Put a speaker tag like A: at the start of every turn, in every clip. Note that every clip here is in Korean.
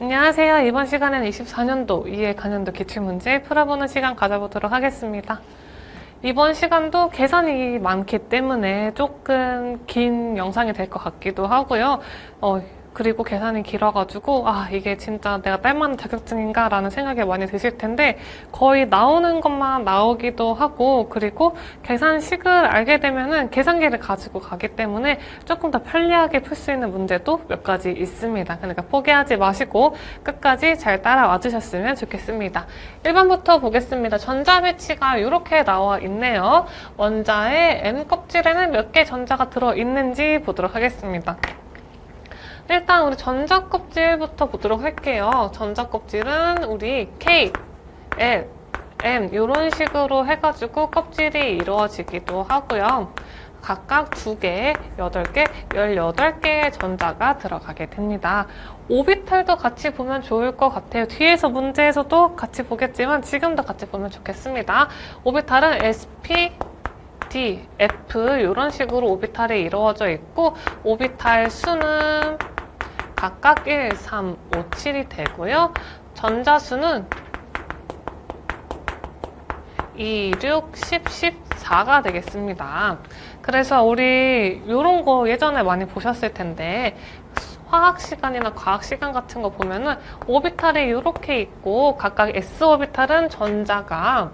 A: 안녕하세요. 이번 시간에는 24년도 2회 간연도 기출문제 풀어보는 시간 가져보도록 하겠습니다. 이번 시간도 계산이 많기 때문에 조금 긴 영상이 될 것 같기도 하고요. 그리고 계산이 길어가지고 이게 진짜 내가 딸만한 자격증인가 라는 생각이 많이 드실 텐데 거의 나오는 것만 나오기도 하고, 그리고 계산식을 알게 되면은 계산기를 가지고 가기 때문에 조금 더 편리하게 풀 수 있는 문제도 몇 가지 있습니다. 그러니까 포기하지 마시고 끝까지 잘 따라와 주셨으면 좋겠습니다. 1번부터 보겠습니다. 전자 배치가 이렇게 나와 있네요. 원자의 N 껍질에는 몇 개 전자가 들어있는지 보도록 하겠습니다. 일단 우리 전자 껍질부터 보도록 할게요. 전자 껍질은 우리 K, L, M 이런 식으로 해가지고 껍질이 이루어지기도 하고요. 각각 2개, 8개, 18개의 전자가 들어가게 됩니다. 오비탈도 같이 보면 좋을 것 같아요. 뒤에서 문제에서도 같이 보겠지만 지금도 같이 보면 좋겠습니다. 오비탈은 sp, d, f 이런 식으로 오비탈이 이루어져 있고, 오비탈 수는 각각 1, 3, 5, 7이 되고요. 전자수는 2, 6, 10, 14가 되겠습니다. 그래서 우리 이런 거 예전에 많이 보셨을 텐데 화학 시간이나 과학 시간 같은 거 보면은 오비탈이 이렇게 있고, 각각 s 오비탈은 전자가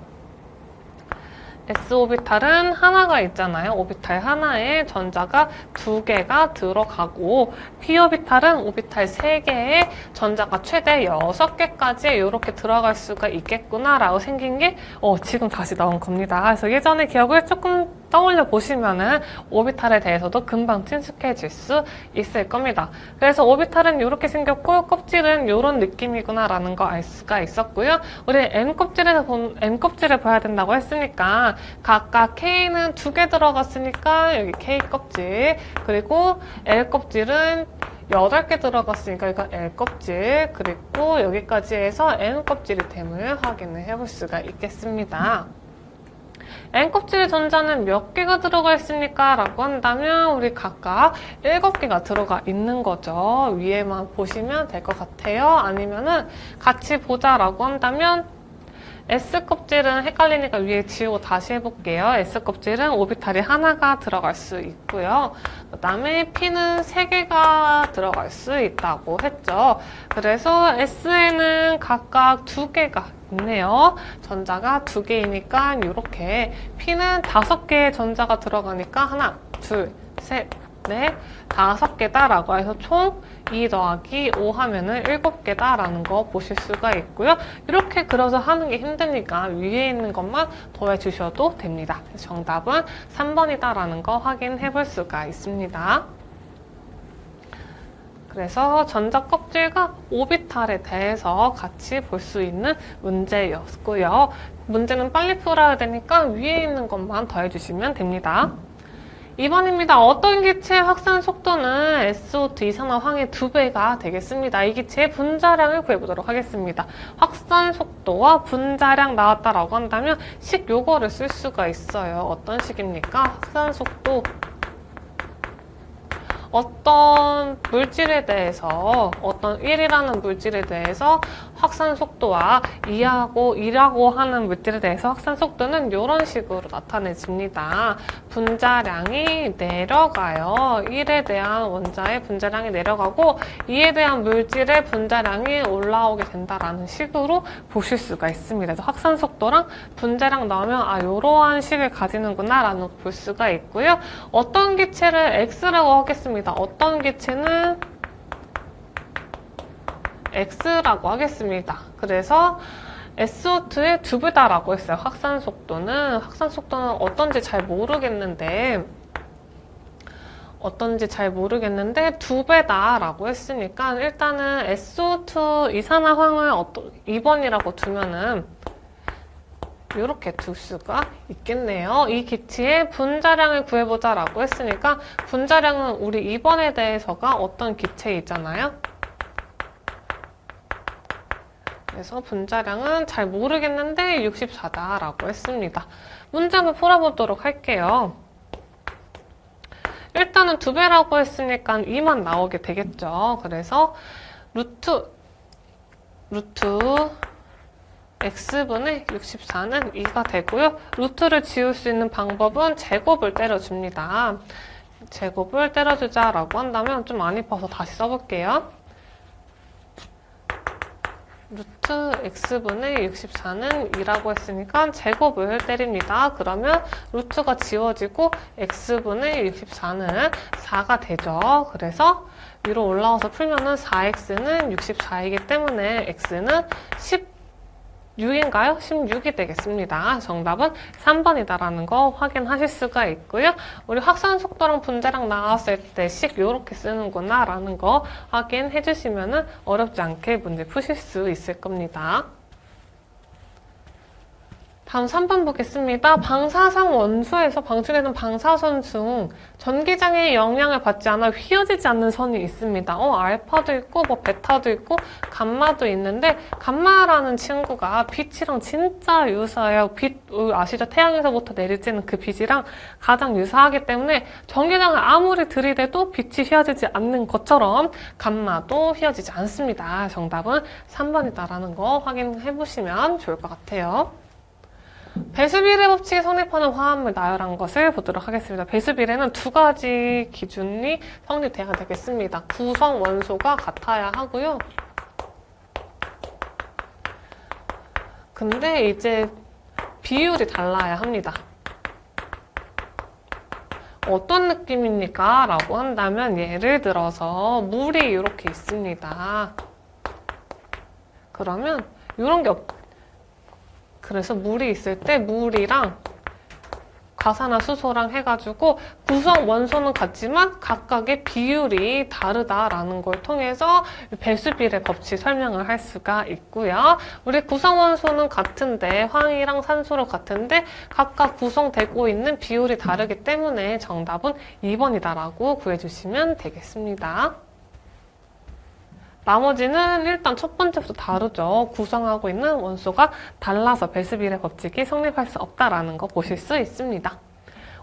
A: s-오비탈은 하나가 있잖아요. 오비탈 하나에 전자가 2개가 들어가고, p-오비탈은 오비탈 3개에 전자가 최대 6개까지 이렇게 들어갈 수가 있겠구나 라고 생긴 게 지금 다시 나온 겁니다. 그래서 예전의 기억을 조금 떠올려 보시면은 오비탈에 대해서도 금방 친숙해질 수 있을 겁니다. 그래서 오비탈은 이렇게 생겼고 껍질은 이런 느낌이구나 라는 거 알 수가 있었고요. 우리 N껍질을 봐야 된다고 했으니까 각각 K는 2개 들어갔으니까 여기 K 껍질, 그리고 L 껍질은 8개 들어갔으니까 이거 L 껍질, 그리고 여기까지 해서 N 껍질이 됨을 확인을 해볼 수가 있겠습니다. N껍질의 전자는 몇 개가 들어가 있습니까? 라고 한다면 우리 각각 7개가 들어가 있는 거죠. 위에만 보시면 될 것 같아요. 아니면은 같이 보자라고 한다면 S껍질은 헷갈리니까 위에 지우고 다시 해볼게요. S껍질은 오비탈이 하나가 들어갈 수 있고요. 그 다음에 P는 3개가 들어갈 수 있다고 했죠. 그래서 S에는 각각 2개가 있네요. 전자가 2개이니까 이렇게 P는 5개의 전자가 들어가니까 하나, 둘, 셋, 넷, 5개다 라고 해서 총 2 더하기 5 하면은 7개다 라는 거 보실 수가 있고요. 이렇게 그려서 하는 게 힘드니까 위에 있는 것만 더해 주셔도 됩니다. 정답은 3번이다 라는 거 확인해 볼 수가 있습니다. 그래서 전자 껍질과 오비탈에 대해서 같이 볼 수 있는 문제였고요. 문제는 빨리 풀어야 되니까 위에 있는 것만 더해주시면 됩니다. 2번입니다. 어떤 기체의 확산 속도는 SO2 이산화황의 2배가 되겠습니다. 이 기체의 분자량을 구해보도록 하겠습니다. 확산 속도와 분자량 나왔다라고 한다면 식 요거를 쓸 수가 있어요. 어떤 식입니까? 확산 속도, 어떤 물질에 대해서, 어떤 1이라는 물질에 대해서 확산 속도와 2라고 하는 물질에 대해서 확산 속도는 이런 식으로 나타내집니다. 분자량이 내려가요. 1에 대한 원자의 분자량이 내려가고 2에 대한 물질의 분자량이 올라오게 된다라는 식으로 보실 수가 있습니다. 그래서 확산 속도랑 분자량 나오면 이러한 식을 가지는구나 라는 걸 볼 수가 있고요. 어떤 기체를 X라고 하겠습니다. 어떤 기체는 X라고 하겠습니다. 그래서 SO2의 2배다라고 했어요. 확산 속도는 어떤지 잘 모르겠는데 2배다라고 했으니까 일단은 SO2 이산화황을 2번이라고 두면은 이렇게 둘 수가 있겠네요. 이 기체의 분자량을 구해보자라고 했으니까 분자량은 우리 2번에 대해서가 어떤 기체이잖아요. 그래서 분자량은 잘 모르겠는데 64다라고 했습니다. 문제 한번 풀어보도록 할게요. 일단은 2배라고 했으니까 2만 나오게 되겠죠. 그래서 루트 루트 x분의 64는 2가 되고요. 루트를 지울 수 있는 방법은 제곱을 때려줍니다. 제곱을 때려주자라고 한다면 좀 많이 봐서 다시 써볼게요. 루트 x분의 64는 2라고 했으니까 제곱을 때립니다. 그러면 루트가 지워지고 x분의 64는 4가 되죠. 그래서 위로 올라와서 풀면은 4x는 64이기 때문에 x는 16인가요? 16이 되겠습니다. 정답은 3번이다라는 거 확인하실 수가 있고요. 우리 확산 속도랑 분자랑 나왔을 때 식 이렇게 쓰는구나 라는 거 확인해 주시면 어렵지 않게 문제 푸실 수 있을 겁니다. 다음 3번 보겠습니다. 방사성 원소에서 방출되는 방사선 중 전기장애의 영향을 받지 않아 휘어지지 않는 선이 있습니다. 알파도 있고 뭐 베타도 있고 감마도 있는데 감마라는 친구가 빛이랑 진짜 유사해요. 빛 아시죠? 태양에서부터 내리쬐는 그 빛이랑 가장 유사하기 때문에 전기장을 아무리 들이대도 빛이 휘어지지 않는 것처럼 감마도 휘어지지 않습니다. 정답은 3번이다라는 거 확인해 보시면 좋을 것 같아요. 배수비례 법칙이 성립하는 화합물 나열한 것을 보도록 하겠습니다. 배수비례는 두 가지 기준이 성립돼야 되겠습니다. 구성 원소가 같아야 하고요. 근데 이제 비율이 달라야 합니다. 어떤 느낌입니까? 라고 한다면 예를 들어서 물이 이렇게 있습니다. 그러면 이런 게 그래서 물이 있을 때 물이랑 가산화수소랑 해가지고 구성 원소는 같지만 각각의 비율이 다르다라는 걸 통해서 배수비례 법칙 설명을 할 수가 있고요. 우리 구성 원소는 같은데 황이랑 산소로 같은데 각각 구성되고 있는 비율이 다르기 때문에 정답은 2번이다라고 구해주시면 되겠습니다. 나머지는 일단 첫 번째부터 다르죠. 구성하고 있는 원소가 달라서 배수비례 법칙이 성립할 수 없다라는 거 보실 수 있습니다.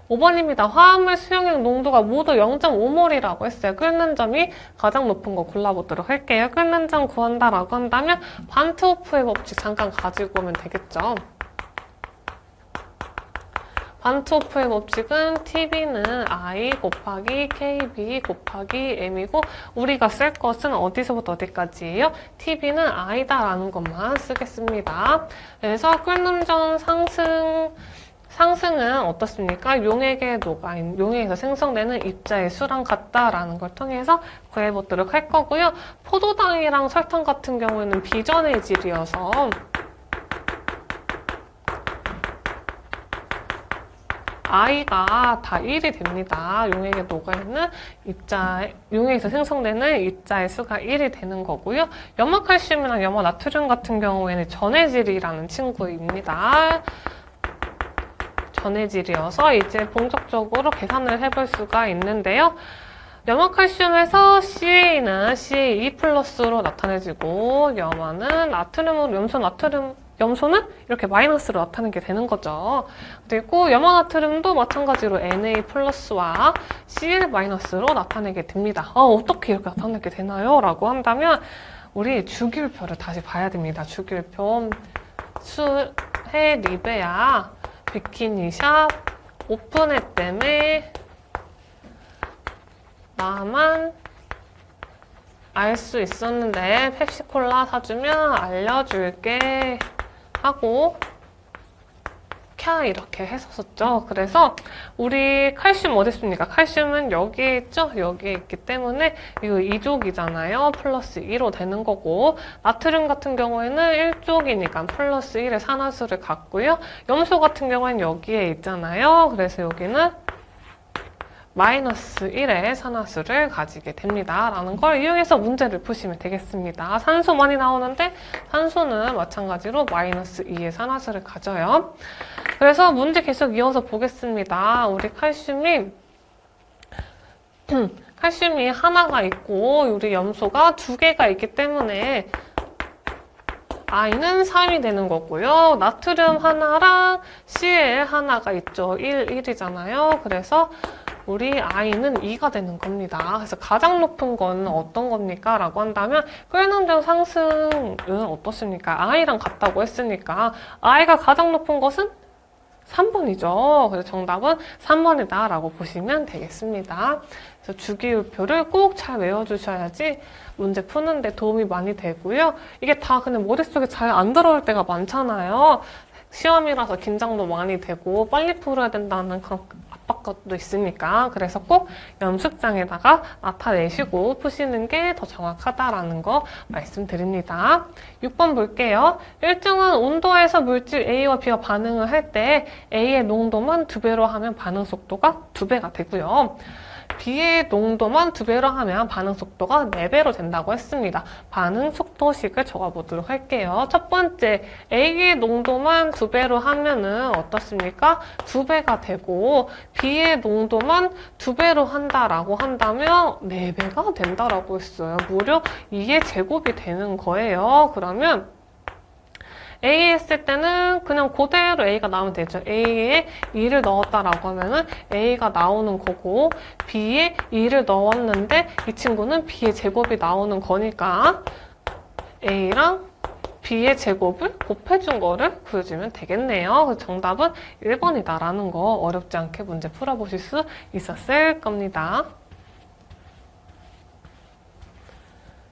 A: 5번입니다. 화합물 수용액 농도가 모두 0.5몰이라고 했어요. 끓는 점이 가장 높은 거 골라보도록 할게요. 끓는 점 구한다라고 한다면 반트호프의 법칙 잠깐 가지고 오면 되겠죠. 반트호프의 법칙은 TB는 I 곱하기 KB 곱하기 M이고 우리가 쓸 것은 어디서부터 어디까지예요? TB는 I다라는 것만 쓰겠습니다. 그래서 끓는 점 상승은 어떻습니까? 용액에서 생성되는 입자의 수랑 같다라는 걸 통해서 구해보도록 할 거고요. 포도당이랑 설탕 같은 경우에는 비전해질이어서 I가 다 1이 됩니다. 용액에 녹아있는 용액에서 생성되는 입자의 수가 1이 되는 거고요. 염화칼슘이랑 염화나트륨 같은 경우에는 전해질이라는 친구입니다. 전해질이어서 이제 본격적으로 계산을 해볼 수가 있는데요. 염화칼슘에서 CA는 CA2 플러스로 나타내지고 염화는 나트륨으로 염소는 이렇게 마이너스로 나타내게 되는 거죠. 그리고 염화나트륨도 마찬가지로 Na 플러스와 Cl 마이너스로 나타내게 됩니다. 어떻게 이렇게 나타내게 되나요? 라고 한다면 우리 주기율표를 다시 봐야 됩니다. 주기율표 수해 리베아 비키니샵 오픈했댐에 나만 알 수 있었는데 펩시콜라 사주면 알려줄게 하고 캬 이렇게 했었죠. 그래서 우리 칼슘 어디 있습니까? 칼슘은 여기에 있죠? 여기에 있기 때문에 이거 2족이잖아요. 플러스 2로 되는 거고 나트륨 같은 경우에는 1족이니까 플러스 1의 산화수를 갖고요. 염소 같은 경우에는 여기에 있잖아요. 그래서 여기는 마이너스 1의 산화수를 가지게 됩니다. 라는 걸 이용해서 문제를 푸시면 되겠습니다. 산소 많이 나오는데 산소는 마찬가지로 마이너스 2의 산화수를 가져요. 그래서 문제 계속 이어서 보겠습니다. 우리 칼슘이 하나가 있고 우리 염소가 2개가 있기 때문에 I는 3이 되는 거고요. 나트륨 하나랑 Cl 하나가 있죠. 1, 1이잖아요. 그래서 우리 I는 2가 되는 겁니다. 그래서 가장 높은 건 어떤 겁니까? 라고 한다면 끓는정 상승은 어떻습니까? I랑 같다고 했으니까 I가 가장 높은 것은 3번이죠. 그래서 정답은 3번이다 라고 보시면 되겠습니다. 그래서 주기율표를 꼭 잘 외워주셔야지 문제 푸는데 도움이 많이 되고요. 이게 다 그냥 머릿속에 잘 안 들어올 때가 많잖아요. 시험이라서 긴장도 많이 되고 빨리 풀어야 된다는 그런 압박감도 있으니까 그래서 꼭 연습장에다가 나타내시고 푸시는 게 더 정확하다라는 거 말씀드립니다. 6번 볼게요. 일정한 온도에서 물질 A와 B가 반응을 할 때 A의 농도만 2배로 하면 반응 속도가 2배가 되고요. B의 농도만 2배로 하면 반응 속도가 4배로 된다고 했습니다. 반응 속도식을 적어보도록 할게요. 첫 번째, A의 농도만 2배로 하면은 어떻습니까? 2배가 되고 B의 농도만 2배로 한다라고 한다면 4배가 된다라고 했어요. 무려 2의 제곱이 되는 거예요. 그러면 A 했을 때는 그냥 그대로 A가 나오면 되죠. A에 2를 넣었다라고 하면은 A가 나오는 거고 B에 2를 넣었는데 이 친구는 B의 제곱이 나오는 거니까 A랑 B의 제곱을 곱해준 거를 구해주면 되겠네요. 그래서 정답은 1번이다라는 거 어렵지 않게 문제 풀어보실 수 있었을 겁니다.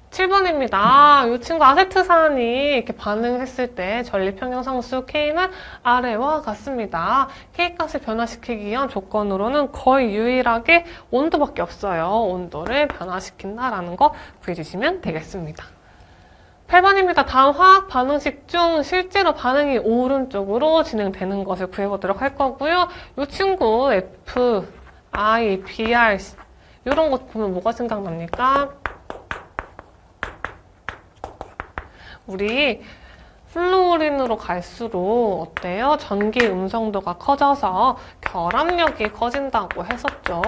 A: 7번입니다. 이 친구 아세트산이 이렇게 반응했을 때 전리평형상수 K는 아래와 같습니다. K값을 변화시키기 위한 조건으로는 거의 유일하게 온도밖에 없어요. 온도를 변화시킨다라는 거 구해주시면 되겠습니다. 8번입니다. 다음 화학 반응식 중 실제로 반응이 오른쪽으로 진행되는 것을 구해보도록 할 거고요. 이 친구 F, I, BR 이런 것 보면 뭐가 생각납니까? 우리 플루오린으로 갈수록 어때요? 전기 음성도가 커져서 결합력이 커진다고 했었죠.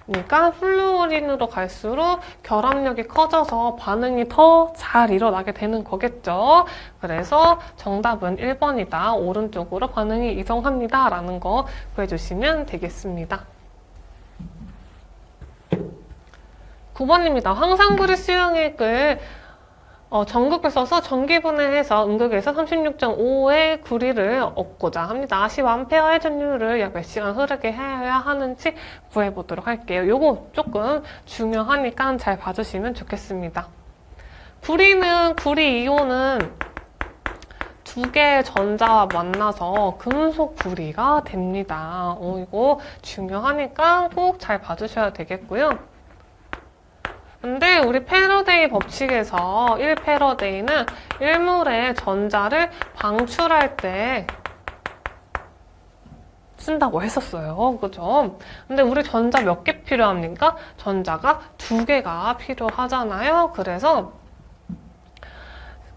A: 그러니까 플루오린으로 갈수록 결합력이 커져서 반응이 더 잘 일어나게 되는 거겠죠. 그래서 정답은 1번이다. 오른쪽으로 반응이 이동합니다. 라는 거 구해주시면 되겠습니다. 9번입니다. 황산구리 수용액을 전극을 써서 전기분해해서 음극에서 36.5의 구리를 얻고자 합니다. 10A의 전류를 약 몇 시간 흐르게 해야 하는지 구해보도록 할게요. 요거 조금 중요하니까 잘 봐주시면 좋겠습니다. 구리 이온은 두 개의 전자와 만나서 금속 구리가 됩니다. 이거 중요하니까 꼭 잘 봐주셔야 되겠고요. 근데 우리 패러데이 법칙에서 1패러데이는 일물의 전자를 방출할 때 쓴다고 했었어요. 그죠? 근데 우리 전자 몇 개 필요합니까? 전자가 2개가 필요하잖아요. 그래서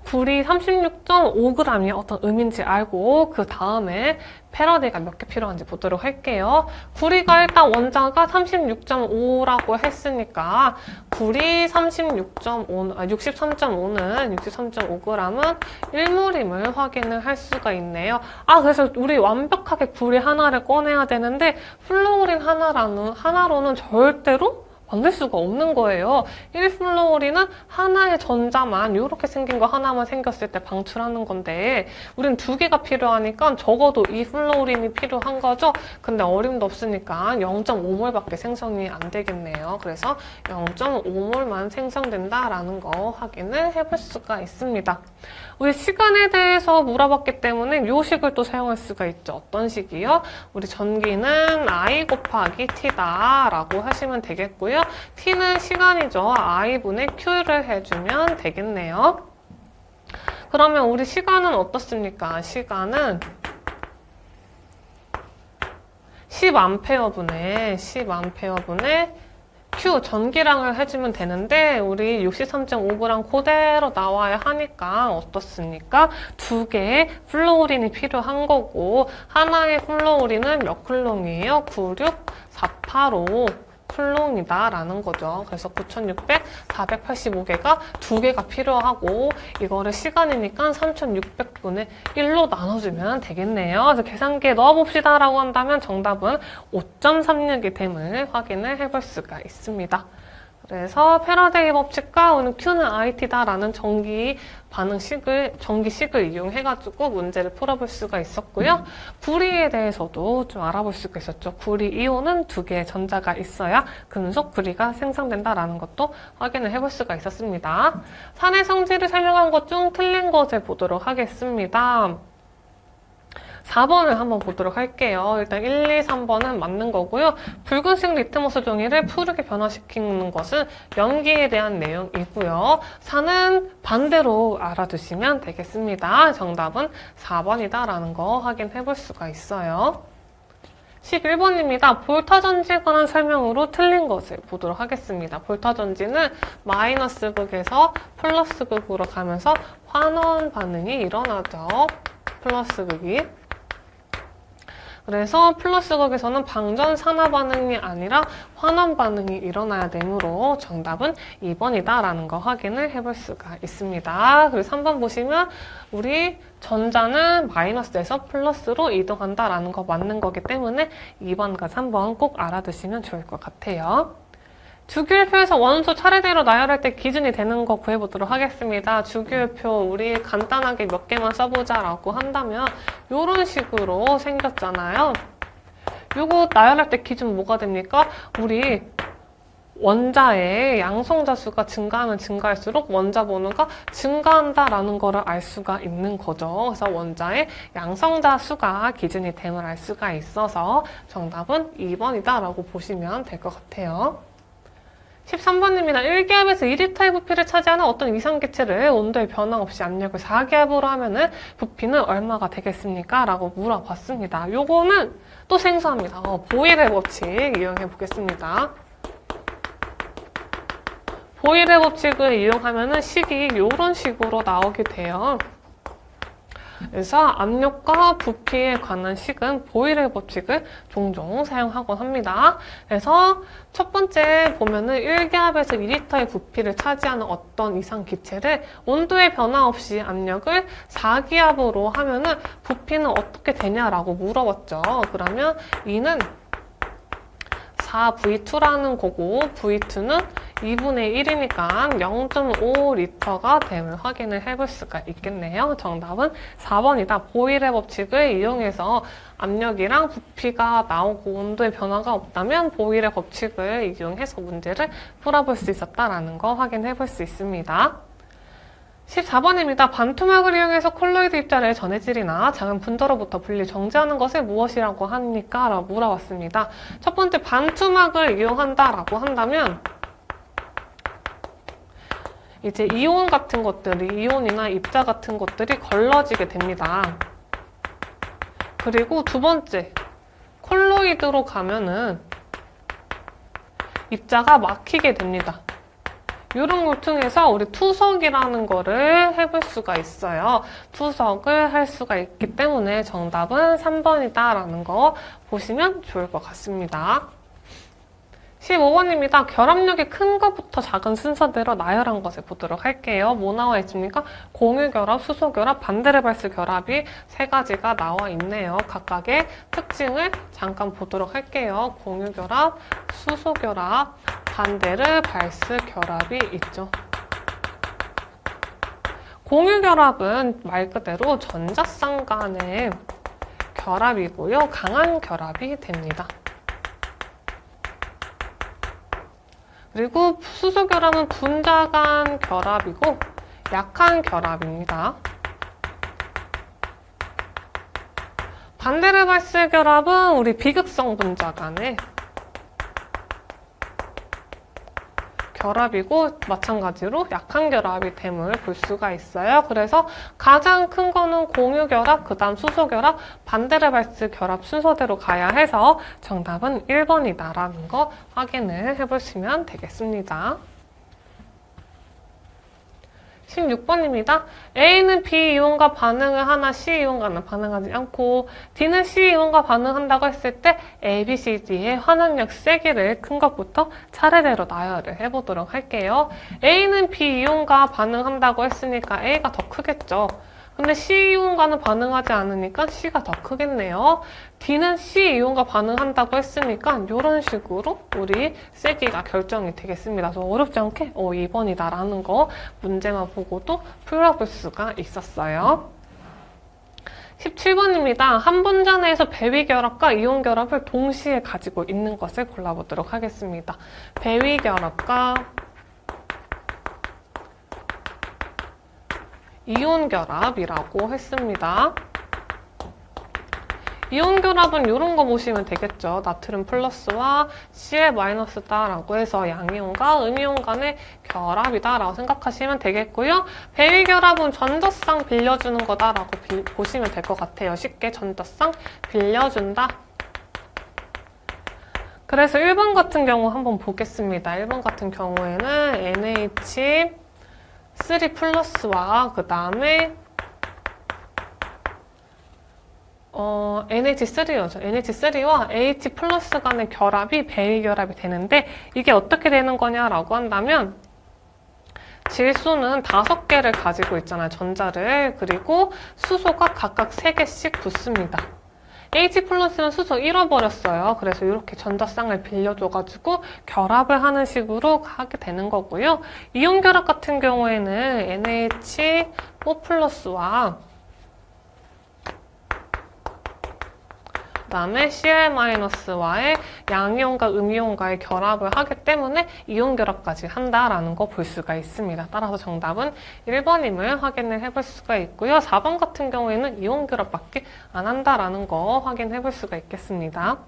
A: 구리 36.5g이 어떤 의미인지 알고 그 다음에 패러데이가 몇 개 필요한지 보도록 할게요. 구리가 일단 원자가 36.5라고 했으니까 구리 63.5는 63.5g은 일몰임을 확인을 할 수가 있네요. 그래서 우리 완벽하게 구리 하나를 꺼내야 되는데 플루오린 하나로는 절대로 만들 수가 없는 거예요. 1플루오린은 하나의 전자만 이렇게 생긴 거 하나만 생겼을 때 방출하는 건데 우린 2개가 필요하니까 적어도 2플루오린이 필요한 거죠. 근데 어림도 없으니까 0.5몰밖에 생성이 안 되겠네요. 그래서 0.5몰만 생성된다라는 거 확인을 해볼 수가 있습니다. 우리 시간에 대해서 물어봤기 때문에 이 식을 또 사용할 수가 있죠. 어떤 식이요? 우리 전기는 I 곱하기 T다 라고 하시면 되겠고요. T는 시간이죠. I분의 Q를 해주면 되겠네요. 그러면 우리 시간은 어떻습니까? 시간은 10A분의 Q 전기량을 해주면 되는데 우리 63.5g 그대로 나와야 하니까 어떻습니까? 2개의 플루오린이 필요한 거고 하나의 플루오린은 몇 쿨롱이에요? 96485 쿨롱이다라는 거죠. 그래서 9600, 485개가 2개가 필요하고 이거를 시간이니까 3600분의 1로 나눠주면 되겠네요. 그래서 계산기에 넣어봅시다 라고 한다면 정답은 5.36이 됨을 확인을 해볼 수가 있습니다. 그래서 패러데이 법칙과 오늘 Q는 IT다라는 전기식을 이용해가지고 문제를 풀어볼 수가 있었고요. 구리에 대해서도 좀 알아볼 수가 있었죠. 구리 이온은 2개의 전자가 있어야 금속 구리가 생성된다라는 것도 확인을 해볼 수가 있었습니다. 산의 성질을 설명한 것 중 틀린 것을 보도록 하겠습니다. 4번을 한번 보도록 할게요. 일단 1, 2, 3번은 맞는 거고요. 붉은색 리트머스 종이를 푸르게 변화시키는 것은 연기에 대한 내용이고요. 4는 반대로 알아두시면 되겠습니다. 정답은 4번이다라는 거 확인해 볼 수가 있어요. 11번입니다. 볼타전지에 관한 설명으로 틀린 것을 보도록 하겠습니다. 볼타전지는 마이너스 극에서 플러스 극으로 가면서 환원 반응이 일어나죠. 플러스 극이. 그래서 플러스 극에서는 방전 산화 반응이 아니라 환원 반응이 일어나야 되므로 정답은 2번이다라는 거 확인을 해볼 수가 있습니다. 그리고 3번 보시면 우리 전자는 마이너스에서 플러스로 이동한다라는 거 맞는 거기 때문에 2번과 3번 꼭 알아두시면 좋을 것 같아요. 주기율표에서 원소 차례대로 나열할 때 기준이 되는 거 구해보도록 하겠습니다. 주기율표 우리 간단하게 몇 개만 써보자라고 한다면 이런 식으로 생겼잖아요. 요거 나열할 때 기준 뭐가 됩니까? 우리 원자의 양성자 수가 증가하면 증가할수록 원자 번호가 증가한다라는 거를 알 수가 있는 거죠. 그래서 원자의 양성자 수가 기준이 됨을 알 수가 있어서 정답은 2번이다라고 보시면 될 것 같아요. 13번입니다. 1기압에서 2리터의 부피를 차지하는 어떤 이상기체를 온도의 변화 없이 압력을 4기압으로 하면은 부피는 얼마가 되겠습니까? 라고 물어봤습니다. 요거는 또 생소합니다. 보일의 법칙 이용해 보겠습니다. 보일의 법칙을 이용하면은 식이 이런 식으로 나오게 돼요. 그래서 압력과 부피에 관한 식은 보일의 법칙을 종종 사용하곤 합니다. 그래서 첫 번째 보면은 1기압에서 2리터의 부피를 차지하는 어떤 이상 기체를 온도의 변화 없이 압력을 4기압으로 하면은 부피는 어떻게 되냐라고 물어봤죠. 그러면 E는 4V2라는 거고 V2는 2분의 1이니까 0.5리터가 됨을 확인을 해볼 수가 있겠네요. 정답은 4번이다. 보일의 법칙을 이용해서 압력이랑 부피가 나오고 온도의 변화가 없다면 보일의 법칙을 이용해서 문제를 풀어볼 수 있었다라는 거 확인해 볼 수 있습니다. 14번입니다. 반투막을 이용해서 콜로이드 입자를 전해질이나 작은 분자로부터 분리 정지하는 것을 무엇이라고 합니까? 라고 물어봤습니다. 첫 번째 반투막을 이용한다라고 한다면 이제 이온 같은 것들이, 이온이나 입자 같은 것들이 걸러지게 됩니다. 그리고 두 번째, 콜로이드로 가면은 입자가 막히게 됩니다. 이런 걸 통해서 우리 투석이라는 거를 해볼 수가 있어요. 투석을 할 수가 있기 때문에 정답은 3번이다라는 거 보시면 좋을 것 같습니다. 15번입니다. 결합력이 큰 것부터 작은 순서대로 나열한 것을 보도록 할게요. 뭐 나와 있습니까? 공유결합, 수소결합, 반데르발스 결합이 세 가지가 나와 있네요. 각각의 특징을 잠깐 보도록 할게요. 공유결합, 수소결합, 반데르발스 결합이 있죠. 공유결합은 말 그대로 전자쌍 간의 결합이고요. 강한 결합이 됩니다. 그리고 수소결합은 분자 간 결합이고 약한 결합입니다. 반데르발스 결합은 우리 비극성 분자 간의 결합이고 마찬가지로 약한 결합이 됨을 볼 수가 있어요. 그래서 가장 큰 거는 공유결합, 그 다음 수소결합, 반데르발스 결합 순서대로 가야 해서 정답은 1번이다라는 거 확인을 해보시면 되겠습니다. 16번입니다. A는 B 이온과 반응을 하나 C 이온과는 반응하지 않고 D는 C 이온과 반응한다고 했을 때 A, B, C, D의 환원력 세기를 큰 것부터 차례대로 나열을 해보도록 할게요. A는 B 이온과 반응한다고 했으니까 A가 더 크겠죠. 근데 C 이온과는 반응하지 않으니까 C가 더 크겠네요. D는 C 이온과 반응한다고 했으니까 이런 식으로 우리 세기가 결정이 되겠습니다. 그래서 어렵지 않게 2번이다 라는 거 문제만 보고도 풀어볼 수가 있었어요. 17번입니다. 한 분자 내에서 배위결합과 이온결합을 동시에 가지고 있는 것을 골라보도록 하겠습니다. 배위결합과 이온결합이라고 했습니다. 이온결합은 이런 거 보시면 되겠죠. 나트륨 플러스와 Cl 마이너스다 라고 해서 양이온과 음이온 간의 결합이다 라고 생각하시면 되겠고요. 배위결합은 전자쌍 빌려주는 거다 라고 보시면 될 것 같아요. 쉽게 전자쌍 빌려준다. 그래서 1번 같은 경우 한번 보겠습니다. 1번 같은 경우에는 NH3 플러스와 그 다음에 NH3였죠. NH3와 H 플러스 간의 결합이 배위결합이 되는데 이게 어떻게 되는 거냐라고 한다면 질소는 5개를 가지고 있잖아요. 전자를. 그리고 수소가 각각 3개씩 붙습니다. H 플러스는 수소 잃어버렸어요. 그래서 이렇게 전자쌍을 빌려줘가지고 결합을 하는 식으로 하게 되는 거고요. 이온 결합 같은 경우에는 NH4 플러스와 그 다음에 Cl-와의 양이온과 음이온과의 결합을 하기 때문에 이온 결합까지 한다라는 거 볼 수가 있습니다. 따라서 정답은 1번임을 확인을 해볼 수가 있고요. 4번 같은 경우에는 이온 결합밖에 안 한다라는 거 확인해 볼 수가 있겠습니다.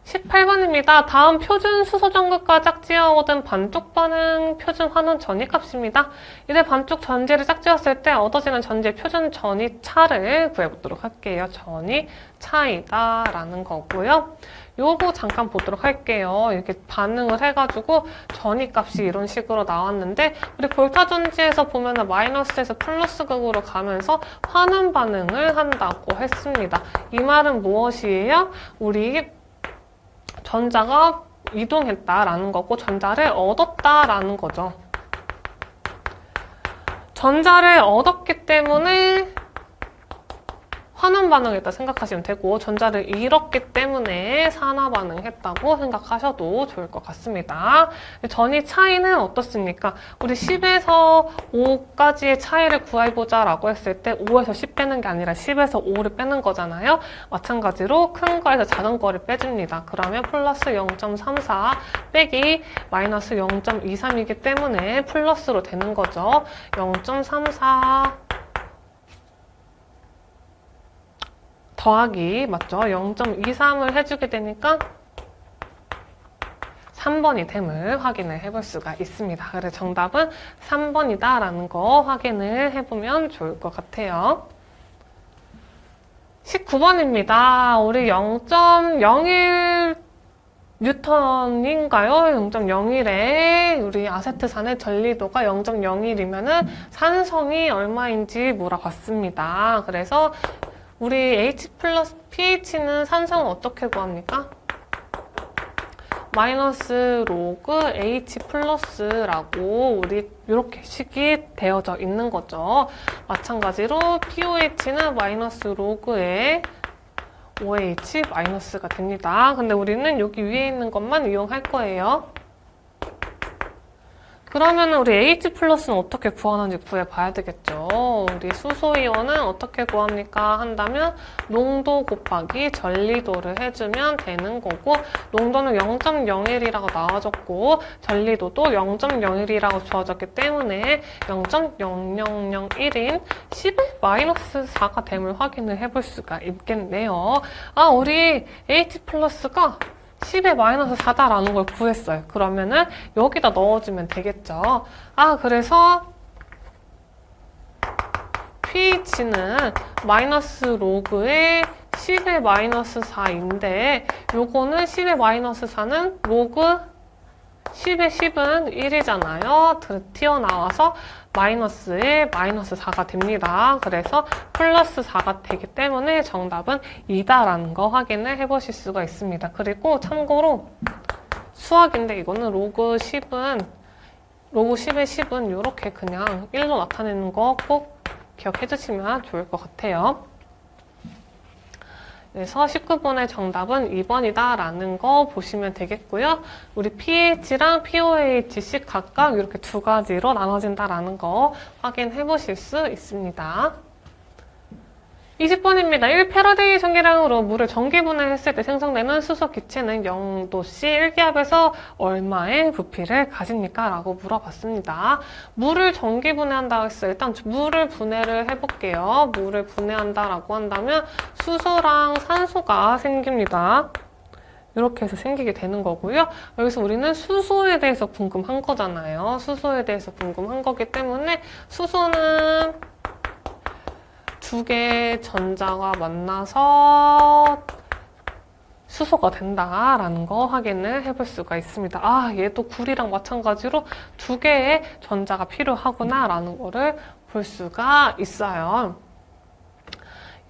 A: 18번입니다. 다음 표준 수소전극과 짝지어 얻은 반쪽 반응 표준 환원 전이값입니다. 이제 반쪽 전지를 짝지었을 때 얻어지는 전지의 표준 전이 차를 구해보도록 할게요. 전이 차이다 라는 거고요. 요거 잠깐 보도록 할게요. 이렇게 반응을 해가지고 전이값이 이런 식으로 나왔는데 우리 볼타 전지에서 보면은 마이너스에서 플러스 극으로 가면서 환원 반응을 한다고 했습니다. 이 말은 무엇이에요? 우리 전자가 이동했다라는 거고 전자를 얻었다라는 거죠. 전자를 얻었기 때문에 환원 반응했다 생각하시면 되고 전자를 잃었기 때문에 산화 반응했다고 생각하셔도 좋을 것 같습니다. 전이 차이는 어떻습니까? 우리 10에서 5까지의 차이를 구해보자 라고 했을 때 5에서 10 빼는 게 아니라 10에서 5를 빼는 거잖아요. 마찬가지로 큰 거에서 작은 거를 빼줍니다. 그러면 플러스 0.34 빼기 마이너스 0.23이기 때문에 플러스로 되는 거죠. 0.34 더하기 맞죠? 0.23을 해주게 되니까 3번이 됨을 확인을 해볼 수가 있습니다. 그래서 정답은 3번이다 라는 거 확인을 해보면 좋을 것 같아요. 19번입니다. 우리 0.01 뉴턴인가요? 0.01에 우리 아세트산의 전리도가 0.01이면은 산성이 얼마인지 물어봤습니다. 그래서 우리 H 플러스 pH는 산성을 어떻게 구합니까? 마이너스 로그 H 플러스라고 우리 이렇게 식이 되어져 있는 거죠. 마찬가지로 POH는 마이너스 로그의 OH 마이너스가 됩니다. 근데 우리는 여기 위에 있는 것만 이용할 거예요. 그러면 우리 H 플러스는 어떻게 구하는지 구해봐야 되겠죠. 우리 수소이온은 어떻게 구합니까? 한다면 농도 곱하기 전리도를 해주면 되는 거고 농도는 0.01이라고 나와줬고 전리도도 0.01이라고 주어졌기 때문에 0.0001인 10의 마이너스 4가 됨을 확인을 해볼 수가 있겠네요. 우리 H 플러스가 10의 마이너스 4다라는 걸 구했어요. 그러면은 여기다 넣어주면 되겠죠. 그래서 pH는 마이너스 로그의 10의 마이너스 4인데 요거는 10의 마이너스 4는 로그 10의 10은 1이잖아요. 튀어나와서 마이너스 1, 마이너스 4가 됩니다. 그래서 플러스 4가 되기 때문에 정답은 2다라는 거 확인을 해보실 수가 있습니다. 그리고 참고로 수학인데 이거는 로그 10의 10은 이렇게 그냥 1로 나타내는 거 꼭 기억해 주시면 좋을 것 같아요. 그래서 19번의 정답은 2번이다 라는 거 보시면 되겠고요. 우리 pH랑 pOH씩 각각 이렇게 두 가지로 나눠진다 라는 거 확인해 보실 수 있습니다. 20번입니다. 1패러데이 전기량으로 물을 전기분해했을 때 생성되는 수소 기체는 0도씨 1기압에서 얼마의 부피를 가집니까? 라고 물어봤습니다. 물을 전기분해한다고 했어요. 일단 물을 분해를 해볼게요. 물을 분해한다라고 한다면 수소랑 산소가 생깁니다. 이렇게 해서 생기게 되는 거고요. 여기서 우리는 수소에 대해서 궁금한 거잖아요. 수소에 대해서 궁금한 거기 때문에 수소는 두 개의 전자가 만나서 수소가 된다라는 거 확인을 해볼 수가 있습니다. 아, 얘도 구리랑 마찬가지로 두 개의 전자가 필요하구나 라는 거를 볼 수가 있어요.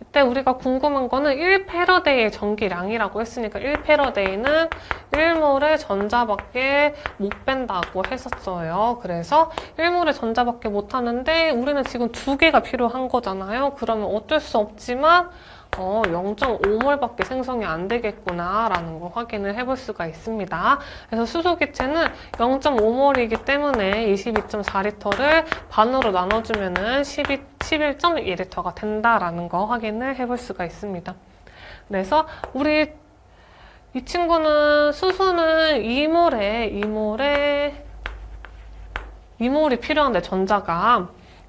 A: 이때 우리가 궁금한 거는 1패러데이의 전기량이라고 했으니까 1패러데이는 1몰의 전자밖에 못 뺀다고 했었어요. 그래서 1몰의 전자밖에 못 하는데 우리는 지금 두 개가 필요한 거잖아요. 그러면 어쩔 수 없지만 0.5몰밖에 생성이 안 되겠구나 라는 거 확인을 해볼 수가 있습니다. 그래서 수소 기체는 0.5몰이기 때문에 22.4리터를 반으로 나눠주면은 11.2리터가 된다라는 거 확인을 해볼 수가 있습니다. 그래서 우리 이 친구는 수소는 2몰이 필요한데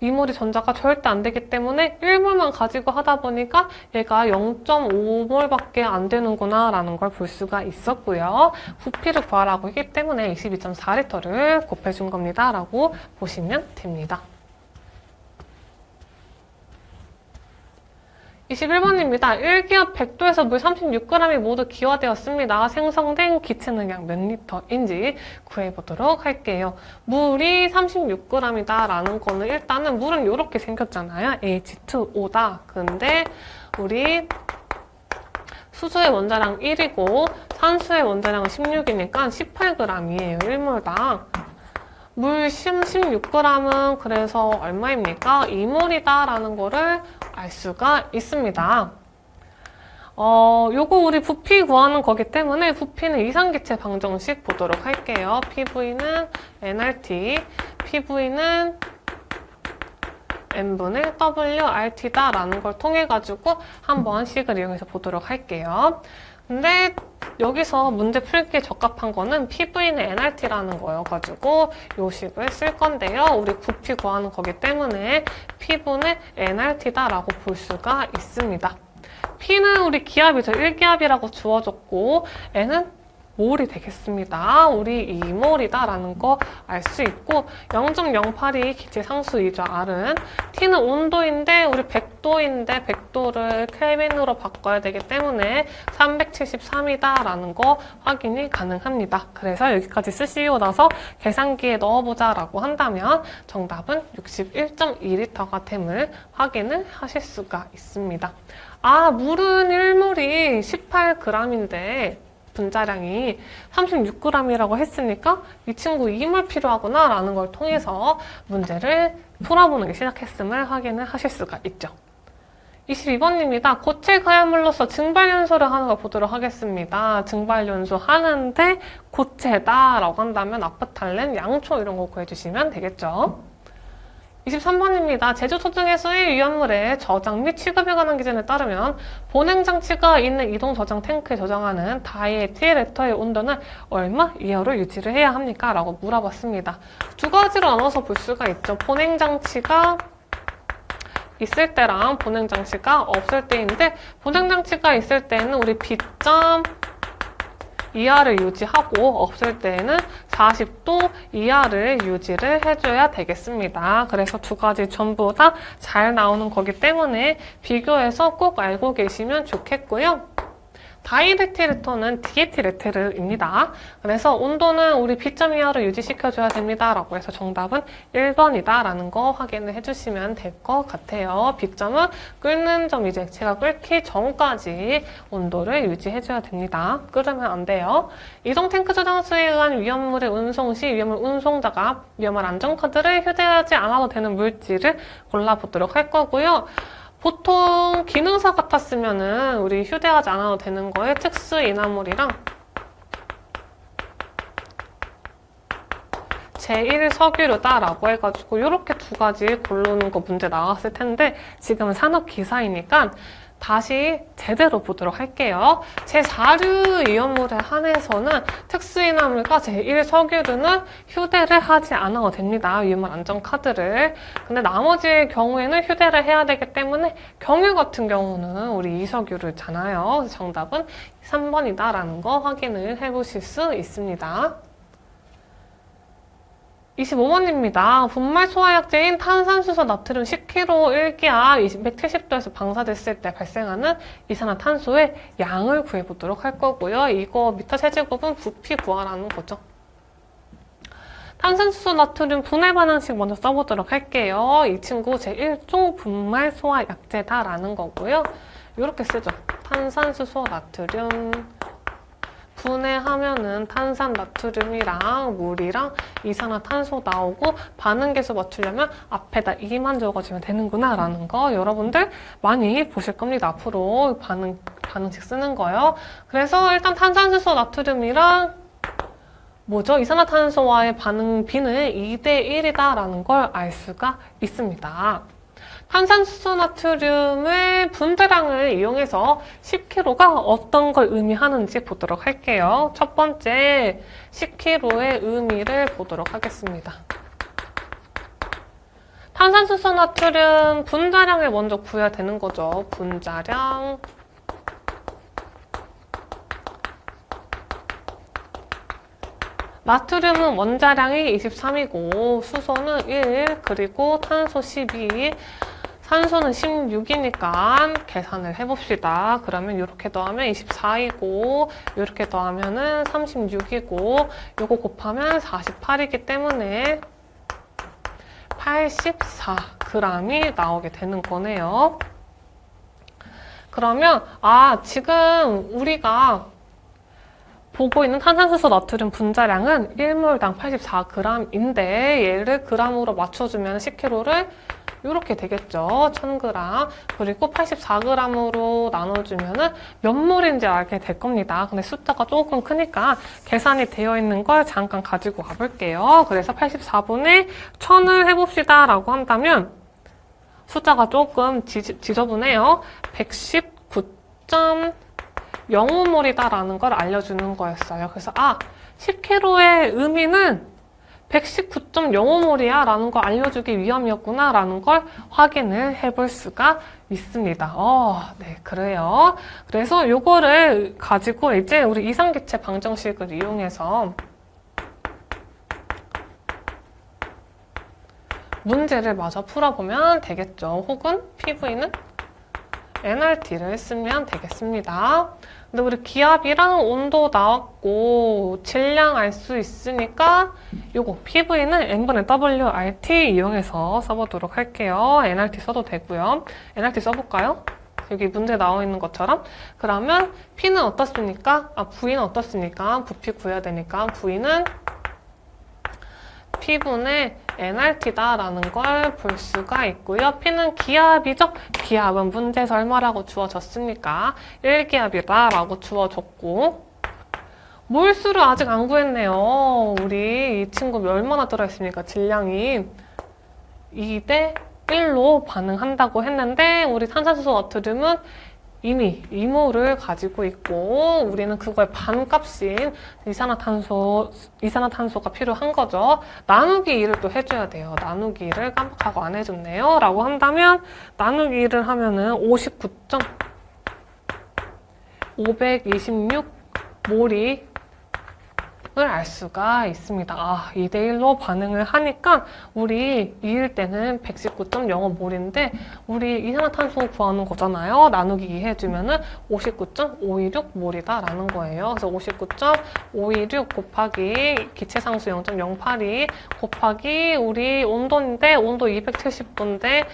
A: 이몰이 전자가 절대 안 되기 때문에 1몰만 가지고 하다 보니까 얘가 0.5몰밖에 안 되는구나 라는 걸 볼 수가 있었고요. 부피를 구하라고 했기 때문에 22.4리터를 곱해준 겁니다 라고 보시면 됩니다. 21번입니다. 1기압 100도에서 물 36g이 모두 기화되었습니다. 생성된 기체는 약 몇 리터인지 구해보도록 할게요. 물이 36g이다 라는 거는 일단은 물은 이렇게 생겼잖아요. H2O다. 근데 우리 수소의 원자량 1이고 산소의 원자량은 16이니까 18g이에요. 1몰당. 물 16g은 그래서 얼마입니까? 2몰이다 라는 거를 알 수가 있습니다. 요거 우리 부피 구하는 거기 때문에 부피는 이상기체 방정식 보도록 할게요. PV는 nRT, PV는 n분의 WRT다 라는 걸 통해 가지고 한번 식을 이용해서 보도록 할게요. 근데 여기서 문제 풀기에 적합한 거는 PV는 nRT라는 거여가지고 요 식을 쓸 건데요. 우리 부피 구하는 거기 때문에 P분의 nRT다라고 볼 수가 있습니다. P는 우리 기압이죠. 1기압이라고 주어졌고 N은 몰이 되겠습니다. 우리 2몰이다라는 거 알 수 있고 0.08이 기체 상수이죠. R은. T는 온도인데 우리 100도인데 100도를 켈빈으로 바꿔야 되기 때문에 373이다라는 거 확인이 가능합니다. 그래서 여기까지 쓰시고 나서 계산기에 넣어보자라고 한다면 정답은 61.2리터가 됨을 확인을 하실 수가 있습니다. 아, 물은 1몰이 18g인데 분자량이 36g이라고 했으니까 이 친구 2몰 필요하구나 라는 걸 통해서 문제를 풀어보는 게 시작했음을 확인을 하실 수가 있죠. 22번입니다. 고체 가열물로서 증발연소를 하는 거 보도록 하겠습니다. 증발연소 하는데 고체다 라고 한다면 나프탈렌, 양초 이런 거 구해주시면 되겠죠. 23번입니다. 제조 초중해소의 위험물의 저장 및 취급에 관한 기준에 따르면 보냉장치가 있는 이동 저장 탱크에 저장하는 다이에틸에터의 온도는 얼마 이하로 유지를 해야 합니까? 라고 물어봤습니다. 두 가지로 나눠서 볼 수가 있죠. 보냉장치가 있을 때랑 보냉장치가 없을 때인데 보냉장치가 있을 때는 우리 B점 이하를 유지하고 없을 때에는 40도 이하를 유지를 해줘야 되겠습니다. 그래서 두 가지 전부 다 잘 나오는 거기 때문에 비교해서 꼭 알고 계시면 좋겠고요. 다이레틸리토는 디에틸에틸입니다. 그래서 온도는 우리 B점 이하로 유지시켜줘야 됩니다. 라고 해서 정답은 1번이다 라는 거 확인을 해주시면 될 것 같아요. B점은 끓는 점, 이제 액체가 끓기 전까지 온도를 유지해줘야 됩니다. 끓으면 안 돼요. 이동 탱크 저장소에 의한 위험물의 운송 시 위험물 운송자가 위험한 안전카드를 휴대하지 않아도 되는 물질을 골라보도록 할 거고요. 보통 기능사 같았으면은 우리 휴대하지 않아도 되는 거에 특수 인화물이랑 제1석유류다라고 해가지고 이렇게 두 가지 고르는 거 문제 나왔을 텐데 지금은 산업기사이니까 다시 제대로 보도록 할게요. 제4류 위험물에 한해서는 특수인화물과 제1석유류는 휴대를 하지 않아도 됩니다. 위험물 안전카드를. 근데 나머지 경우에는 휴대를 해야 되기 때문에 경유 같은 경우는 우리 이석유류잖아요. 그래서 정답은 3번이다 라는 거 확인을 해보실 수 있습니다. 25번입니다. 분말 소화약제인 탄산수소 나트륨 10kg 1기압 270도에서 방사됐을 때 발생하는 이산화탄소의 양을 구해보도록 할 거고요. 이거 미터 세제곱은 부피 구하라는 거죠. 탄산수소 나트륨 분해 반응식 먼저 써보도록 할게요. 이 친구 제1종 분말 소화약제다라는 거고요. 이렇게 쓰죠. 탄산수소 나트륨 분해하면은 탄산 나트륨이랑 물이랑 이산화탄소 나오고 반응계수 맞추려면 앞에다 2만 적어주면 되는구나 라는 거 여러분들 많이 보실 겁니다. 앞으로 반응식 쓰는 거요. 그래서 일단 탄산수소 나트륨이랑 뭐죠? 이산화탄소와의 반응 비는 2대1이다 라는 걸 알 수가 있습니다. 탄산수소 나트륨의 분자량을 이용해서 10kg가 어떤 걸 의미하는지 보도록 할게요. 첫 번째 10kg의 의미를 보도록 하겠습니다. 탄산수소 나트륨 분자량을 먼저 구해야 되는 거죠. 분자량 나트륨은 원자량이 23이고 수소는 1, 그리고 탄소 12, 산소는 16이니까 계산을 해봅시다. 그러면 이렇게 더하면 24이고 이렇게 더하면 36이고 이거 곱하면 48이기 때문에 84g이 나오게 되는 거네요. 그러면 지금 우리가 보고 있는 탄산수소 나트륨 분자량은 1몰당 84g인데 얘를 g으로 맞춰주면 10kg를 이렇게 되겠죠. 1000g. 그리고 84g으로 나눠주면 몇 몰인지 알게 될 겁니다. 근데 숫자가 조금 크니까 계산이 되어 있는 걸 잠깐 가지고 가볼게요. 그래서 84분의 1000을 해봅시다 라고 한다면 숫자가 조금 지저분해요. 119.05몰이다라는 걸 알려주는 거였어요. 그래서 10kg의 의미는 119.05몰이야 라는 걸 알려주기 위함이었구나 라는 걸 확인을 해볼 수가 있습니다. 네, 그래요. 그래서 요거를 가지고 이제 우리 이상기체 방정식을 이용해서 문제를 마저 풀어보면 되겠죠. 혹은 PV는 NRT를 쓰면 되겠습니다. 근데 우리 기압이랑 온도 나왔고 질량 알 수 있으니까 요거 PV는 n분의 WRT 이용해서 써보도록 할게요. NRT 써도 되고요. NRT 써볼까요? 여기 문제 나와 있는 것처럼. 그러면 P는 어떻습니까? V는 어떻습니까? 부피 구해야 되니까 V는 P분의 NRT다라는 걸 볼 수가 있고요. P는 기압이죠? 기압은 문제에서 얼마라고 주어졌습니까? 1기압이다라고 주어졌고 몰수를 아직 안 구했네요. 우리 이 친구 얼마나 들어있습니까? 질량이 2대 1로 반응한다고 했는데 우리 탄산수소 나트륨은 이미 2몰을 가지고 있고 우리는 그거의 반값인 이산화탄소가 필요한 거죠. 나누기 2를 또 해줘야 돼요. 나누기 2를 깜빡하고 안 해줬네요. 라고 한다면 나누기 2를 하면은 59.526몰이 알 수가 있습니다. 2대1로 반응을 하니까 우리 2일 때는 119.05몰인데 우리 이산화탄소 구하는 거잖아요. 나누기 2 해주면은 59.526몰이다 라는 거예요. 그래서 59.526 곱하기 기체상수 0.082 곱하기 우리 온도인데 온도 270도인데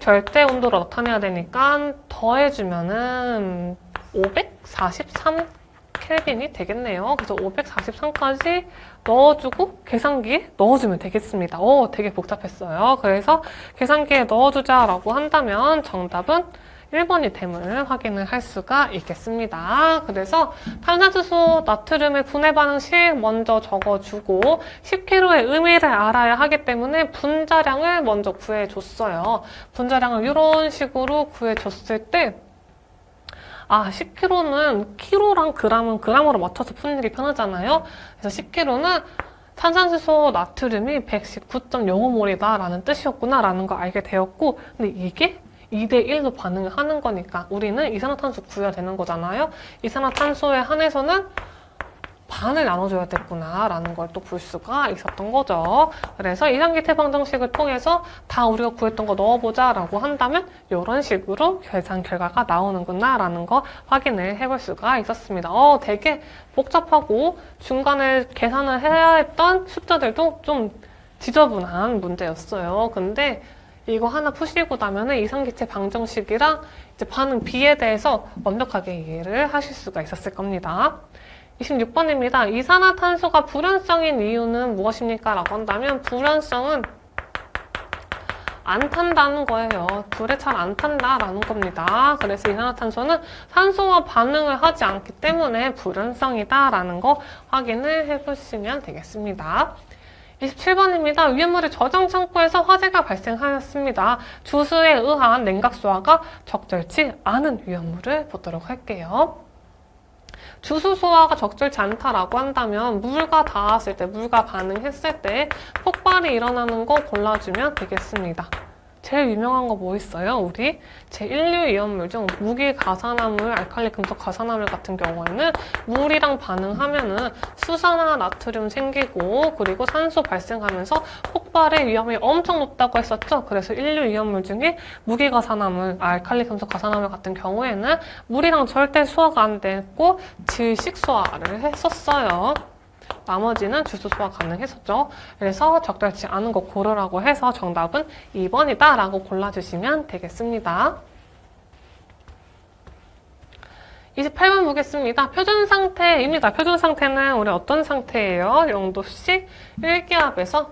A: 절대 온도로 나타내야 되니까 더해주면은 543 켈빈이 되겠네요. 그래서 543까지 넣어주고 계산기에 넣어주면 되겠습니다. 되게 복잡했어요. 그래서 계산기에 넣어주자라고 한다면 정답은 1번이 됨을 확인을 할 수가 있겠습니다. 그래서 탄산수소 나트륨의 분해 방식 먼저 적어주고 10kg의 의미를 알아야 하기 때문에 분자량을 먼저 구해줬어요. 분자량을 이런 식으로 구해줬을 때 10kg는 키로랑 그램은 그램으로 맞춰서 푸는 게 편하잖아요. 그래서 10kg는 탄산수소 나트륨이 119.05몰이다 라는 뜻이었구나 라는 걸 알게 되었고, 근데 이게 2대1로 반응을 하는 거니까 우리는 이산화탄소 구해야 되는 거잖아요. 이산화탄소에 한해서는 반을 나눠줘야 됐구나 라는 걸 또 볼 수가 있었던 거죠. 그래서 이상기 태방 정식을 통해서 다 우리가 구했던 거 넣어보자 라고 한다면 이런 식으로 계산 결과가 나오는구나 라는 거 확인을 해볼 수가 있었습니다. 되게 복잡하고 중간에 계산을 해야 했던 숫자들도 좀 지저분한 문제였어요. 근데 이거 하나 푸시고 나면은 이상기체 방정식이랑 이제 반응 B에 대해서 완벽하게 이해를 하실 수가 있었을 겁니다. 26번입니다. 이산화탄소가 불연성인 이유는 무엇입니까? 라고 한다면 불연성은 안 탄다는 거예요. 불에 잘 안 탄다라는 겁니다. 그래서 이산화탄소는 산소와 반응을 하지 않기 때문에 불연성이다라는 거 확인을 해보시면 되겠습니다. 27번입니다. 위험물의 저장 창고에서 화재가 발생하였습니다. 주수에 의한 냉각소화가 적절치 않은 위험물을 보도록 할게요. 주수 소화가 적절치 않다라고 한다면 물과 닿았을 때, 물과 반응했을 때 폭발이 일어나는 거 골라주면 되겠습니다. 제일 유명한 거 뭐 있어요? 우리 제1류 이온물 중 무기가산화물, 알칼리 금속 가산화물 같은 경우에는 물이랑 반응하면은 수산화 나트륨 생기고 그리고 산소 발생하면서 폭발의 위험이 엄청 높다고 했었죠. 그래서 1류 이온물 중에 무기가산화물, 알칼리 금속 가산화물 같은 경우에는 물이랑 절대 소화가 안 됐고 질식 소화를 했었어요. 나머지는 주수 소화 가능했었죠. 그래서 적절치 않은 거 고르라고 해서 정답은 2번이다 라고 골라주시면 되겠습니다. 28번 보겠습니다. 표준 상태입니다. 표준 상태는 우리 어떤 상태예요? 0도씨 1기압에서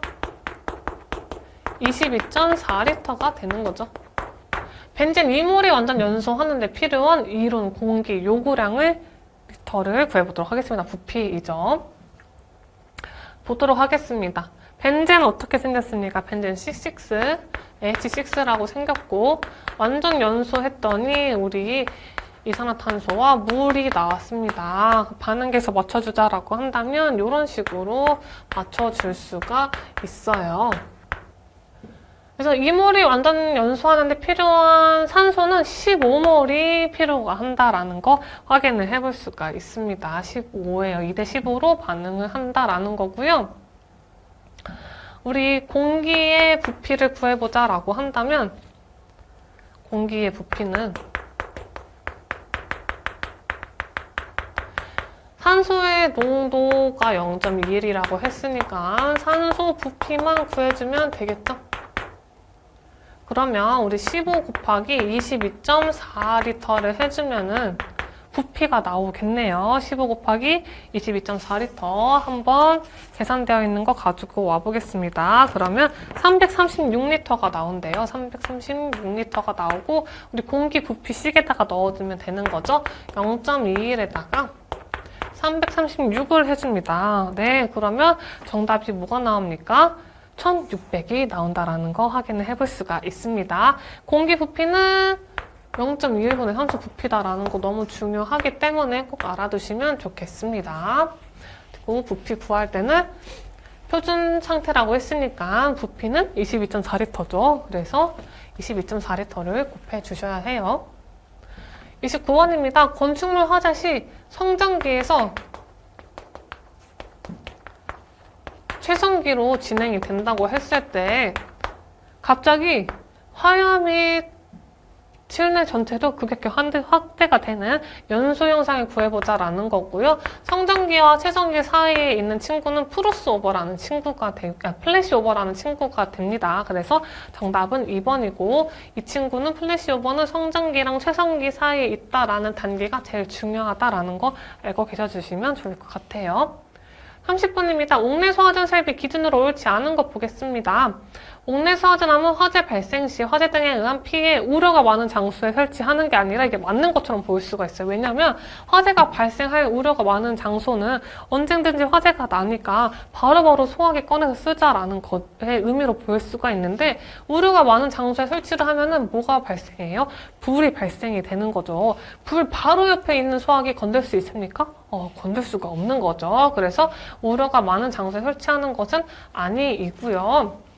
A: 22.4리터가 되는 거죠. 벤젠 2몰이 완전 연소하는데 필요한 이론 공기 요구량을 리터를 구해보도록 하겠습니다. 부피이죠. 보도록 하겠습니다. 벤젠은 어떻게 생겼습니까? 벤젠 C6, H6라고 생겼고 완전 연소했더니 우리 이산화탄소와 물이 나왔습니다. 반응계에서 맞춰주자라고 한다면 이런 식으로 맞춰줄 수가 있어요. 그래서 2몰이 완전 연소하는데 필요한 산소는 15몰이 필요가 한다라는 거 확인을 해볼 수가 있습니다. 15예요. 2대15로 반응을 한다라는 거고요. 우리 공기의 부피를 구해보자라고 한다면 공기의 부피는 산소의 농도가 0.21이라고 했으니까 산소 부피만 구해주면 되겠죠? 그러면 우리 15 곱하기 22.4리터를 해주면은 부피가 나오겠네요. 15 곱하기 22.4리터 한번 계산되어 있는 거 가지고 와보겠습니다. 그러면 336리터가 나온대요. 336리터가 나오고 우리 공기 부피식에다가 넣어두면 되는 거죠. 0.21에다가 336을 해줍니다. 네, 그러면 정답이 뭐가 나옵니까? 1600이 나온다라는 거 확인을 해볼 수가 있습니다. 공기 부피는 0.21분의 산소 부피다라는 거 너무 중요하기 때문에 꼭 알아두시면 좋겠습니다. 그리고 부피 구할 때는 표준 상태라고 했으니까 부피는 22.4리터죠. 그래서 22.4리터를 곱해 주셔야 해요. 29번입니다. 건축물 화재 시 성장기에서 최성기로 진행이 된다고 했을 때 갑자기 화염이 실내 전체도 급격히 확대가 되는 연소 현상을 구해보자라는 거고요. 성장기와 최성기 사이에 있는 친구는 플래시오버라는 친구가 됩니다. 그래서 정답은 2번이고 이 친구는 플래시오버는 성장기랑 최성기 사이에 있다라는 단계가 제일 중요하다라는 거 알고 계셔주시면 좋을 것 같아요. 30번입니다. 옥내 소화전 설비 기준으로 옳지 않은 거 보겠습니다. 옥내 소화전하면 화재 발생 시 화재 등에 의한 피해 우려가 많은 장소에 설치하는 게 아니라 이게 맞는 것처럼 보일 수가 있어요. 왜냐하면 화재가 발생할 우려가 많은 장소는 언제든지 화재가 나니까 바로바로 소화기 꺼내서 쓰자라는 것의 의미로 보일 수가 있는데 우려가 많은 장소에 설치를 하면은 뭐가 발생해요? 불이 발생이 되는 거죠. 불 바로 옆에 있는 소화기 건들 수 있습니까? 건들 수가 없는 거죠. 그래서 우려가 많은 장소에 설치하는 것은 아니이고요.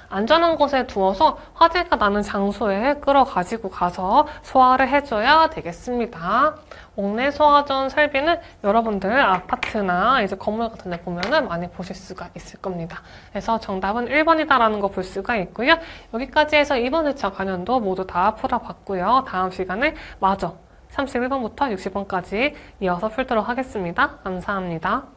A: 안전한 곳에 두어서 화재가 나는 장소에 끌어가지고 가서 소화를 해줘야 되겠습니다. 옥내 소화전 설비는 여러분들 아파트나 이제 건물 같은 데 보면은 많이 보실 수가 있을 겁니다. 그래서 정답은 1번이다라는 거 볼 수가 있고요. 여기까지 해서 이번 1차 관련도 모두 다 풀어봤고요. 다음 시간에 마저 31번부터 60번까지 이어서 풀도록 하겠습니다. 감사합니다.